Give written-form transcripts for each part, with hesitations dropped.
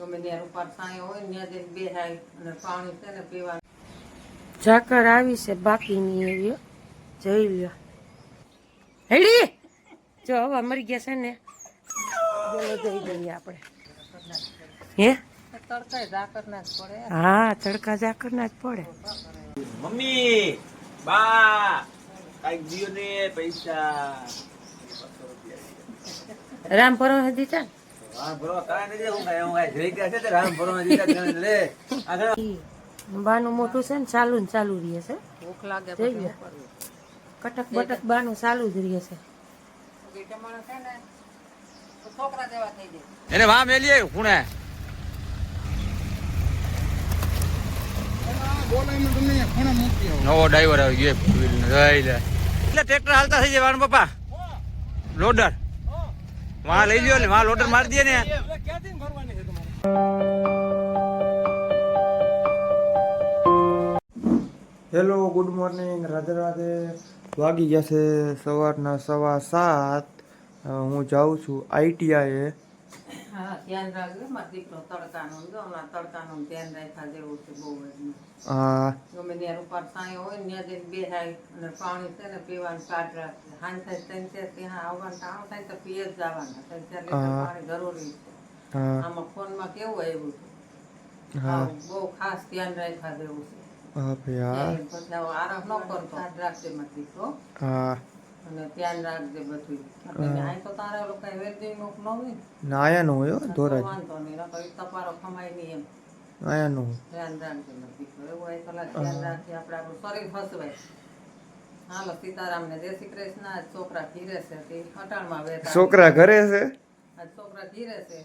ગમે ત્યાં ઉપર સાયો હોય ને ત્યાં જઈને બેહાય અને પાણી છે ને પીવાનું. ઝાકર આવી છે બાકીની એવી જોઈ લ્યો. હેડી જો હવા મરી ગયા છે ને બોલો જોઈ દઈએ આપણે. હે તડકા ઝાકર ના જ પડે. હા તડકા ઝાકર ના જ પડે. મમ્મી બા કઈક દિયો ને પૈસા રામ ભરો દીધા રામ ભરો કાઈ નથી હું જઈ ગયા છે રામ ભરો દીધા લે આગળ બાનું મોટું છે ને ચાલુ રહે છે. ભૂખ લાગે જોઈ લ્યો કટક બટક બાનું ચાલુ જ રહે છે. છોકરા જેવા થઈ જાય. એને વાહ મેલીએ ખૂણે નવો ડ્રાઈવર આવી ગયો લઈ લે એટલે ટ્રેક્ટર હાલતા થઈ જાય વાળા પપ્પા લોડર વાહ લઈ લ્યો ને વાહ લોડર મારી દે ને. Hello good morning Radhe Radhe. વાગી ગયા છે સવારના 7:15. હું જાઉં છું ITI. હા ધ્યાન રાખજો મારો દીકરો તડકાનું જો હમણાં તડકાનું ધ્યાન રાખ્યા જેવું છે બહુ જ. હા ગમે ત્યાં ઉપર સાયો હોય ને ત્યાં જઈને બેહાય અને પાણી છે ને પીવાનું કાઢ રાખે. હાન થાય ત્યાં આવવાનું ટાણું થાય તો પીએ જ જવાના 3-4 લીટર પાણી જરૂરી છે. હા આમાં ફોનમાં કેવું આવ્યું છે હા બહુ ખાસ ધ્યાન રાખ્યા જેવું છે. હા ભાઈ હા પછી આરામ ન કરતો કાઢ રાખજે મારો દીકરો હા અને ધ્યાન રાખજે બધું. અહીં તો તારે ઓલું કઈ વેરદી નું ન હોય ના આયાનું હોય હો તો ધોરાજ વાંધો નહીં નકર તપારો ખમાય નહીં એમ. આયાનું ધ્યાન રાખજે મારો દીકરો. એવું હોય કલાક ધ્યાન રાખીએ આપણે આપણું શરીર ફસવાય. હાલો સીતારામ ને જય શ્રી કૃષ્ણ. આજ છોકરા ઘીરે છે તે અટાણમાં બેઠા. છોકરા ઘરે છે. આજ છોકરા ઘીરે છે.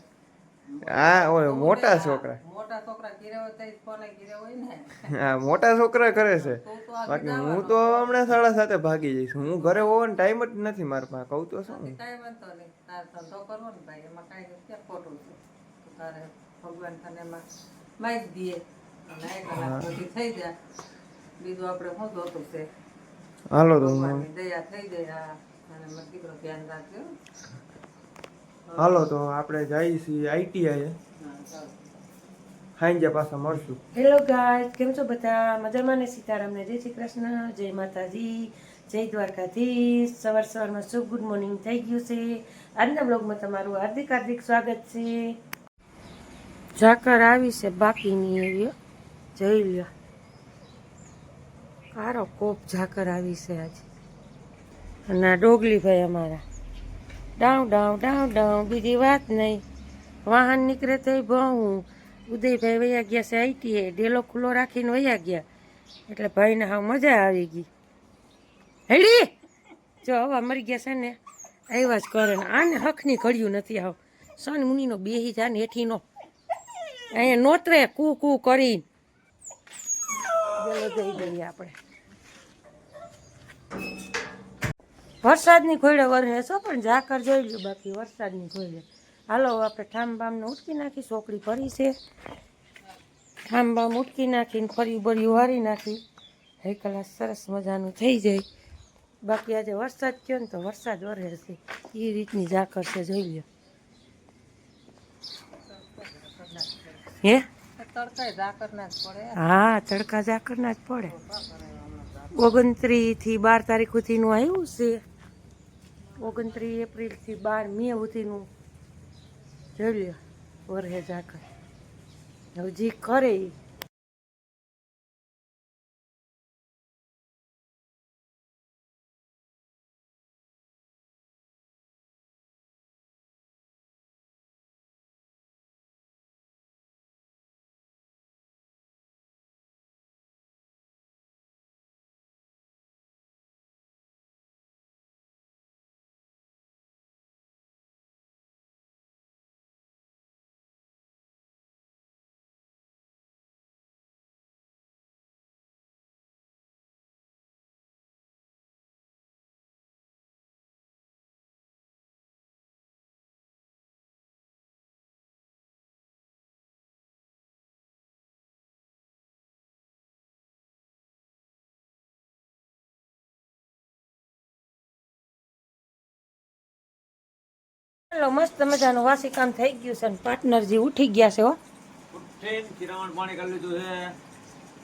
હા ઓય મોટા છોકરા. મોટા છોકરા ઘીરે હોય તો કોને ઘીરે હોય ને. હા મોટા છોકરા ઘરે છે. તું તો આ બાકી હું તો હમણાં 7:30 ભાગી જઈશ. હું ઘરે હોવાનો ટાઈમ જ નથી મારા પાસે. કહું તો શું કાંઈ વાંધો નહીં. તારે ધંધો કરવો ને ભાઈ એમાં કાંઈ ક્યાં ખોટું છે. તો તારે ભગવાન તને એમાં માહિત દે અને 1 કલાક સુધી થઈ જાય. બીજું આપણે શું જોતું છે. હાલો તો ભગવાનની દયા થઈ જાય. અને મારો દીકરો ધ્યાન રાખજો. હાલો તો આપણે જઈએ છીએ ITI. હાંજે પાછા મળશું. હેલો ગાઈસ કેમ છો બધા મજામાં ને? સીતારામ ને જય શ્રી કૃષ્ણ, જય માતાજી, જય દ્વારકાધીશ. સવારમાં શુભ ગુડ મોર્નિંગ થઈ ગયું છે. આજના બ્લોગમાં તમારું હાર્દિક હાર્દિક સ્વાગત છે. ઝાકર આવી છે બાકીની એવી જોઈ લ્યો. કારો કોપ ઝાકર આવી છે આજે. અને આ ડોગલી ભાઈ અમારા ડાઉ ડાઉ ડાઉ ડાઉ બીજી વાત નહીં. વાહન નીકળે તો ભણવું. ઉદયભાઈ વયા ગયા છે ITI. ડેલો ખુલ્લો રાખીને વયા ગયા એટલે ભાઈને હાવ મજા આવી ગઈ. હેડી જો હવા મરી ગયા છે ને આવ્યા જ કરે ને આને હકની ઘડ્યું નથી. આવ સન મુનિનો બેહી જા ને હેઠીનો અહીંયા નોતરે કૂ કૂ કરી બોલો જઈ દઈએ આપણે. વરસાદની ઘોડે વરસે છો પણ ઝાકર જોઈ લ્યો. બાકી વરસાદની ઘોડે હાલો આપણે ઠામ બામને ઉટકી નાખી. છોકરી ફરી છે ઠામ બામ ઉટકી નાખીને ફરી બળ્યું વારી નાખી. હે કલાક સરસ મજાનું થઈ જાય. બાકી આજે વરસાદ થયો ને તો વરસાદ વરસે એ રીતની ઝાકર છે જોઈ લ્યો. હે તડકા ઝાકર ના જ પડે. હા તડકા ઝાકર ના જ પડે. 29 થી 12 તારીખ સુધીનું આવ્યું છે. 29 એપ્રિલ થી 12 મે સુધીનું જોઈ લ્યો વરહે ઝાકર. હવે જી કરે ચાલો મસ્ત મજાનું વાસી કામ થઈ ગયું છે. અને પાર્ટનરજી ઉઠી ગયા છે હો. ટ્રેનથી રાવણ પાણી કરી લીધું છે.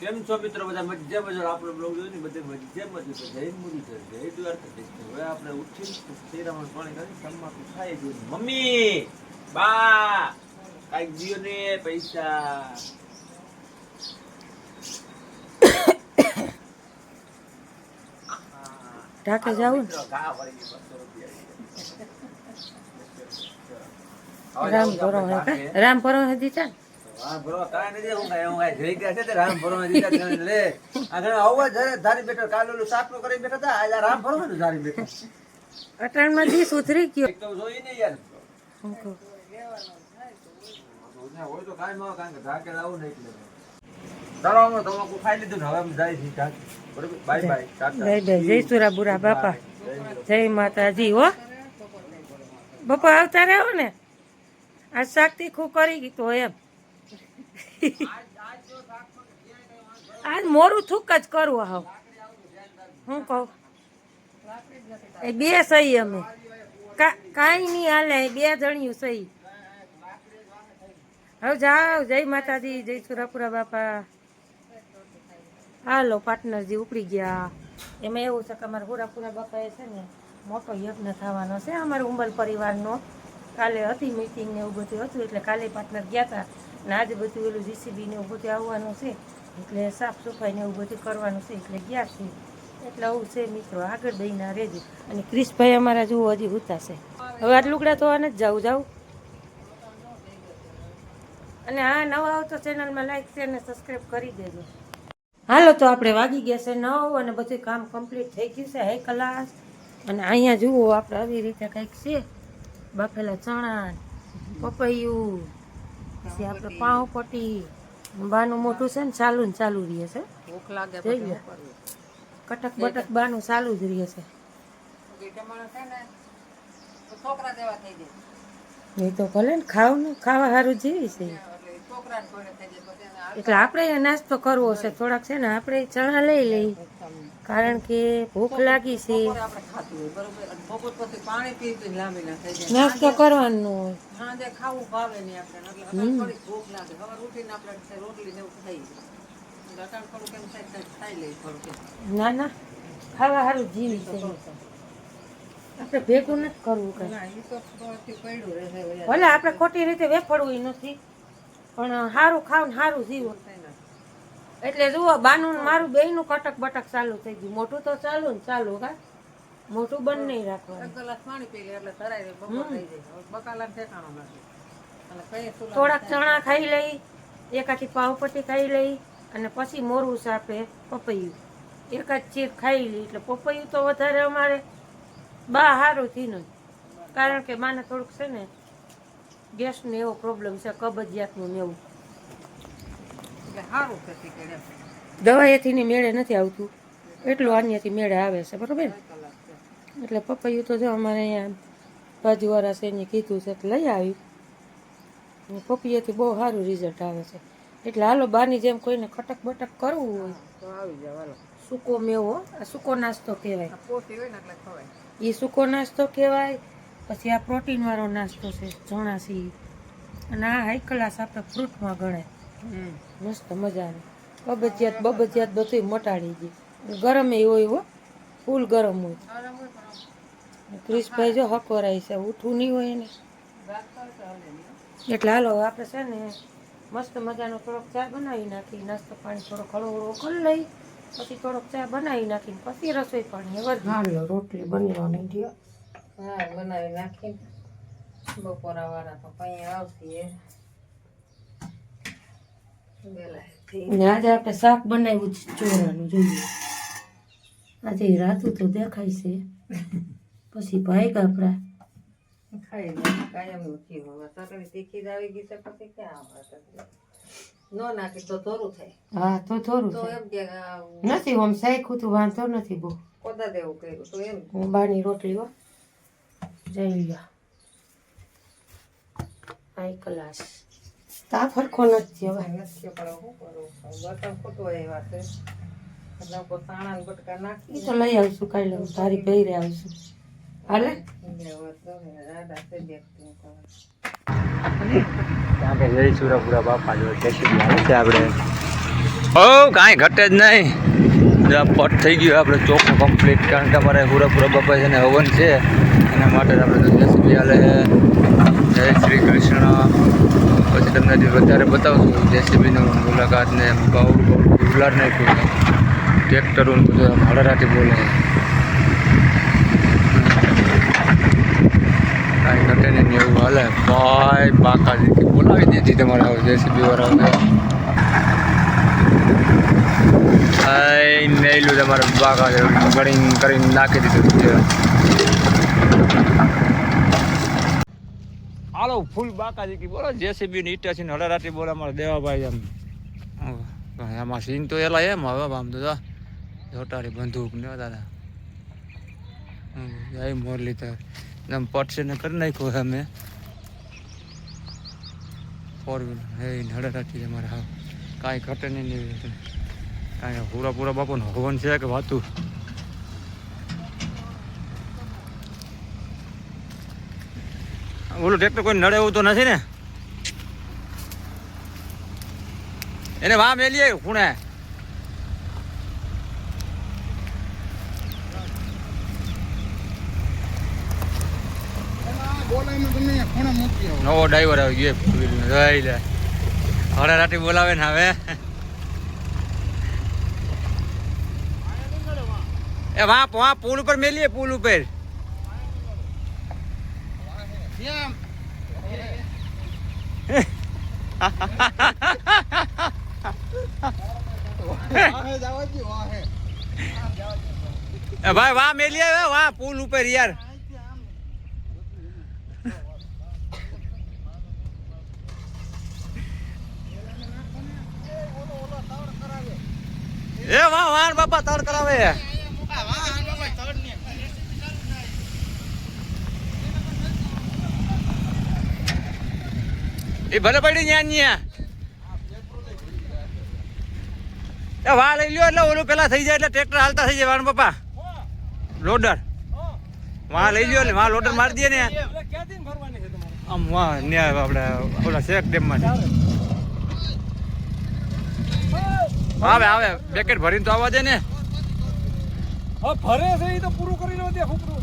કેમ છો મિત્રો બધા? મજા મજા. આપણો બ્લોગ જોયું ને બધે મજા મજા. જય મુરલીધર, જય દ્વારકાધીશ. હવે આપણે ઉઠી શ્રીરાવણ પાણી કરી તમાકુ ખાઈ ગયું. મમ્મી બા કાંઈક દિયો ને પૈસા. ઢાકે જાવું ને ઘા વળી ગઈ 200 રૂપિયા. રામ ભરો હે કા? રામ ભરો હે દીતા ને? રામ ભરો કાંઈ નથી. હું કાંઈ જઈ ગયા છે તે રામ ભરો દીધા છે લે. આ ઘણા આવા જયારે ધારી બેઠો કાલ ઓલું સાપનો કરી બેઠા હતા. આજે રામ ભરો ને ધારી બેઠો. અટાણમાં દી સુધરી ગયો. એક તો જોઈ ને યાર. હું કહું હોય તો કાંઈ માં કારણ કે ધાકે આવું નહીં એટલે. ચાલો અમે તમાકુ ખાઈ લીધું ને હવે અમે જાય છે ઢાકે. બરોબર, બાય બાય, ટાટા. જય જય જય સુરાબુરા બાપા, જય માતાજી. હો બાપા આવતા રહ્યો ને, આ શાક તીખું કરી ગયું એમ. આજ મોરું થૂક જ કરવું હાવ. હું કહું એ બે સહી અમે કાંઈ નહીં હાલે, બે જણિયું સહી. હવે જાઓ, જય માતાજી, જય સુરાપુરા બાપા. હાલો પાર્ટનરજી ઉપડી ગયા. એમાં એવું છે કે અમારા સુરાપુરા બાપાએ છે ને મોટો યજ્ઞ થવાનો છે અમારા ઉંબલ પરિવારનો. કાલે હતી મીટિંગ ને એવું બધું હતું એટલે કાલે પાર્ટનર ગયા હતા ને આજે બધું એલું જીસીબી ને એવું બધું આવવાનું છે એટલે સાફ સફાઈ ને એવું બધું કરવાનું છે એટલે ગયા છે. એટલે આવું છે મિત્રો, આગળ દઈને રહેજો. અને ક્રિશભાઈ અમારા જુઓ હજી ઉતાશે. હવે આ લુગડા તો આને જ જાવું. અને હા, નવા આવો તો ચેનલમાં લાઈક શેર ને સબસ્ક્રાઈબ કરી દેજો. હાલો તો આપણે વાગી ગયા છે 9 અને બધું કામ કમ્પ્લીટ થઈ ગયું છે. High class. અને અહીંયા જુઓ આપણે આવી રીતે કંઈક છે, બાફેલા ચણા, પપૈયું, પછી આપણે પાઉંપટ્ટી. બાનું મોટું છે ને ચાલુ રહે છે. ભૂખ લાગે જોઈ લો, કટક બટક બાનું ચાલુ જ રહે છે. ટમાટર છે ને તો છોકરા જેવા થઈ જાય. નહીં તો ભલે ને ખાવા સારું જેવી છે. એટલે છોકરાને કોઈને થઈ જાય પછી એને એટલે આપણે નાસ્તો કરવો છે થોડાક છે ને, આપણે ચણા લઈ લઈ કારણ કે ભૂખ લાગી છે. બપોરે આપણે ખાતું હોય બરોબર, અને બપોર પછી પાણી પીતું લાંબી ના થઈ જાય. નાસ્તો કરવાનો હોય. સાંજે ખાવું ભાવે નહીં આપણે, એટલે અત્યારે થોડી ભૂખ લાગે. સવાર ઉઠીને આપણે રોટલી ને એવું થઈ જાય. અત્યારે થોડું કેમ થાય ખાઈ લઈએ થોડું. ના ના, ખાવા સારું જીવી છે. આપણે ભેગું નથી કરવું કઈ. ના એ તો થોડું પડ્યું રહે. ભલે આપણે ખોટી રીતે વેફડવું નથી, પણ સારું ખાવ ને સારું જીવો. એટલે જુઓ, બાનું ને મારું બેયનું કટક બટક ચાલુ થઈ ગયું. મોટું તો ચાલુ ને ચાલુ, કા મોટું બંધ નહીં રાખવાનું. 1 ગ્લાસ પાણી પી લે એટલે તરાય બપોર થઈ જાય. બકાલા ઠેકાણો નથી. અને કઈ સુલા થોડાક ચણા ખાઈ લઈ, એકાથી પાવપટ્ટી ખાઈ લઈ, અને પછી મોરું છે આપણે પપૈયું એકાદ ચીર ખાઈ લઈ. એટલે પપૈયું તો વધારે અમારે બા સારું થયું, કારણ કે બાને થોડુંક છે ને ગેસનો એવો પ્રોબ્લેમ છે, કબજિયાતનું ને એવું. એટલે સારું થતી કે એમ. દવાઈથી ની મેળે નથી આવતું, એટલું આન્યાથી મેળે આવે છે, બરોબર ને? કલાક છે. એટલે પપૈયું તો જો અમારે અહીંયા બાજુવાળા છે એને કીધું છે એટલે લઈ આવી. અને પપૈયાથી બહુ સારું રિઝલ્ટ આવે છે. એટલે હાલો, બાની જેમ કોઈને ખટક બટક કરવું હોય તો આવી જાવ હાલો. સૂકો મેવો, આ સૂકો નાસ્તો કહેવાય. આ પોતી હોય ને એટલે ખવાય. એ સૂકો નાસ્તો કહેવાય. પછી આ પ્રોટીનવાળો નાસ્તો છે, ચણા છે. અને આ હાઈ ક્લાસ આપણે ફ્રૂટમાં ગણાય. મસ્ત મજાનું બબજિયાત બધું મટાડી દે. ગરમ એ હોય હો, ફૂલ ગરમ હોય. ક્રિશભાઈ જો હકોરાય છે, ઉઠવું નહીં હોય એને. એટલે હાલો આપણે છે ને મસ્ત મજાનો થોડોક ચા બનાવી નાખી, નાસ્તો પાણી થોડો હળવો કરી લઈ, પછી થોડોક ચા બનાવી નાખીને પછી રસોઈ પાણી હાલો રોટલી બનવાની થયો. હા બનાવી નાખીને બપોરા વાળા તો કઈ આવતી ને આજે આપણે શાક બનાવ્યું છે ચોરાનું, જોઈએ આજે રાતું તો દેખાય છે. પછી ભાઈ આપણા ખાઈ લે કાયમ નું થયું. હવે ચટણી તીખી જ આવી ગઈ છે પછી ક્યાં આવે? ન નાખી તો થોડું થાય. હા તો થોડું તો છે. એમ કે નથી આમ સાયખું તું વાંધો નથી બહુ. કોદા દેવું કર્યું તો એમ હું બાની રોટલી હો જઈ લ્યો હાઈ ક્લાસ. તા ફરખો નથી હવે. નથી પણ શું કરું? બટન ખોટું એવા છે એટલે કોઈ સાણા ને બટકા નાખી એ તો લઈ આવશું, કાંઈ લઉં તારી પહેરે આવશું. હાલે દાદા છે દેખતું જય સુરાપુરા બાપા જો આપણે ઓ કાંઈ ઘટે જ નહીં. જો આ પટ થઈ ગયું આપણે ચોખ્ખું કમ્પ્લીટ, કારણ કે અમારે સુરાપુરા બાપા છે ને હવન છે, એના માટે આપણે તો જેસીબી હાલે. જય શ્રી કૃષ્ણ. પછી તમને હજી વધારે બતાવશું જેસીબીનું મુલાકાત ને બાવડું ઉલાડ નાખ્યું ને ટ્રેક્ટરો ને બધું હળરાટી બોલે. કાંઈ ઘટે નહીં એવું હાલે ભાઈ. બાકાજી બોલાવી દીધી તમારે જેસીબી વાળા નહીલું તમારે બાકા ગણી કરીને નાખી દીધું છે. હાલો ફૂલ બાકાજી બોલો જેસીબી ની ઈટા છે ને હળરાટી બોલે અમારે દેવાભાઈ. આમ આમાં સીન તો એલા એમ હવે આમ તો જોટારી બંદૂક ને દાદા જય મોરલીધર એમ પટશે ને કરી નાખ્યો અમે ફોર વ્હીલર હે હળરાટી અમારે હા કાંઈ ઘટે નહીં. કાંઈ પૂરા બાપુનું હવન છે કે વાતું. ઓલું ટ્રેક્ટર કોઈ નડે એવું તો નથી ને? એને વાહ મેલીએ ખૂણે. નવો ડ્રાઈવર આવી ગયો જોઈ લે હળરાટી બોલાવે ને હવે. એ વાહ પુલ ઉપર મેલીએ પુલ ઉપર. ભાઈ વાહ મેલીએ વાહ પુલ ઉપર યાર. એ વાહ વાહ બાપા તડ કરાવે. એ ભલે પડી ન્યા એ વાહ લઈ લ્યો એટલે ઓલું પેલા થઈ જાય એટલે ટ્રેક્ટર હાલતા થઈ જાય વાણ બાપા. લોડર વાહ લઈ લ્યો એટલે વાહ લોડર મારી દે ને આમ વાહ ન્યા આપણે ઓલા શેક ડેમ માં આવે બેકેટ ભરીને તો આવવા દે ને. ભરે છે એ તો પૂરું કરી લો દે ફૂકરું.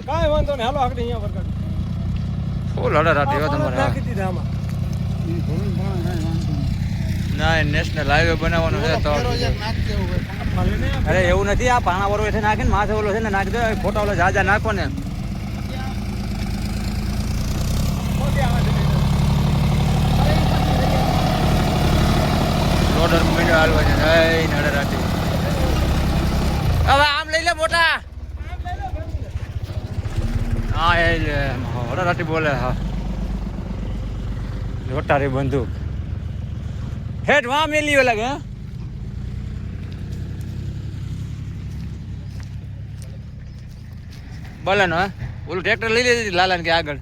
કાંઈ વાંધો નહીં હાલો આગળ અહીંયા વરગાડ. ફૂલ હળરાટી હોય તમારે. નાખી દીધા આમાં. ના નેશનલ હાઈવે બનાવવાનો છે તો. અરે એવું નથી આ પાણા વાળો એટલે નાખે ને માથે ઓલો છે ને નાખી દો ખોટા ઓલો જાજા નાખો ને. લોડર મીડિયો હાલવા છે હળરાટી. હવે આમ લઈ લે મોટા. હા એ હળરાટી બોલે. હા જોટારી બંદૂક હેઠ વાં મેલી લાગે. બોલે નો ઓલું ટ્રેક્ટર લઈ લીધી લાલા કે આગળ.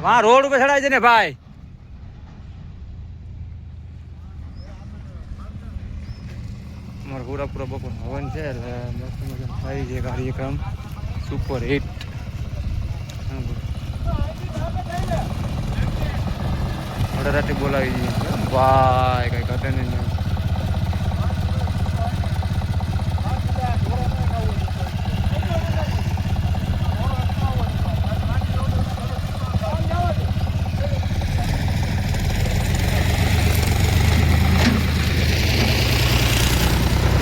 વાં રોડ ઉપર ચડાય છે ને ભાઈ. અમારે પૂરા બપોર હવન છે એટલે મસ્ત મજા થાય છે કાર્યક્રમ સુપર હિટ. હળરાટી બોલાવી દઈએ ભાઈ કઈ ઘટે નહીં.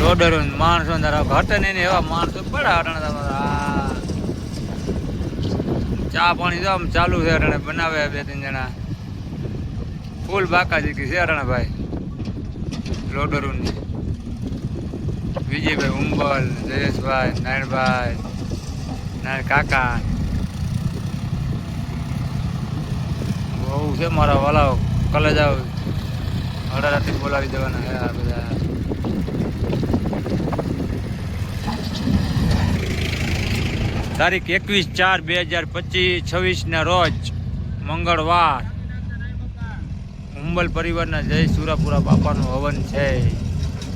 લોડર માણસો ઘટે નહીં એવા માણસો પડા. ચા પાણી તો આમ ચાલુ છે અટાણે બનાવે 2-3 જણા. ફૂલ બાકાજી છે અટાણે ભાઈ લોડરોની. વિજયભાઈ ઉંબલ, જયેશભાઈ, નારાયણભાઈ, નારાયણ કાકા બહુ છે મારા વાલાઓ. કલે જાવ હળરાટી બોલાવી દેવાના હે આ બધા. તારીખ 21/4/2025 ના રોજ મંગળવાર ઉંબલ પરિવારના જય સુરાપુરા બાપાનું હવન છે.